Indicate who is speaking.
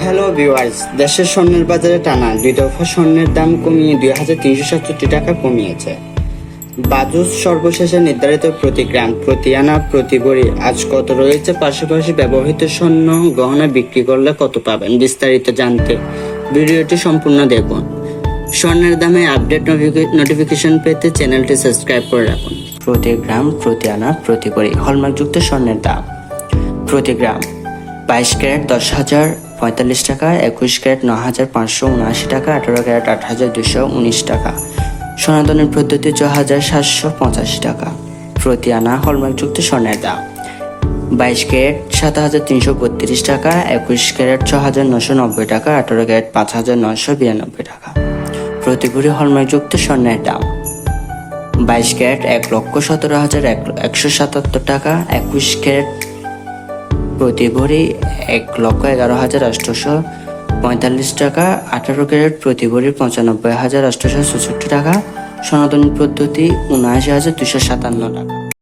Speaker 1: Hello viewers, দেশের স্বর্ণের বাজারে টানা 2 দফা স্বর্ণের দাম কমিয়ে 2367 টাকা কমিয়েছে। বাজুস সর্বশেষে নির্ধারিত প্রতি গ্রাম, প্রতি আনা, প্রতি ভরি আজ কত রয়েছে, পাশাপাশি ব্যবহৃত স্বর্ণ গহনা বিক্রি করলে কত পাবেন, বিস্তারিত জানতে ভিডিওটি সম্পূর্ণ দেখুন। স্বর্ণের দামে আপডেট নোটিফিকেশন পেতে চ্যানেলটি সাবস্ক্রাইব করে রাখুন। প্রতি গ্রাম, প্রতি আনা, প্রতি ভরি হলমার্কযুক্ত স্বর্ণের দাম প্রতি গ্রাম 22 ক্যারেট 10,045 টাকা, 21 ক্যারেট 9,579 টাকা, 18 ক্যারেট 8,219 টাকা, সনাতনের পদ্ধতি 6,785 টাকা। প্রতি আনা হলমার্কযুক্ত স্বর্ণের দাম 22 ক্যারেট 7,332 টাকা, 21 ক্যারেট 6,990 টাকা, 18 ক্যারেট 5,992 টাকা। প্রতি ভরি হলমার্কযুক্ত স্বর্ণের দাম 22 ক্যারেট 1,17,177 টাকা, 21 ক্যারেট প্রতি ভরি 1,11,845 টাকা, 18 ক্যারেট প্রতি ভরি 95,866 টাকা, সনাতনী পদ্ধতি 79,257 টাকা।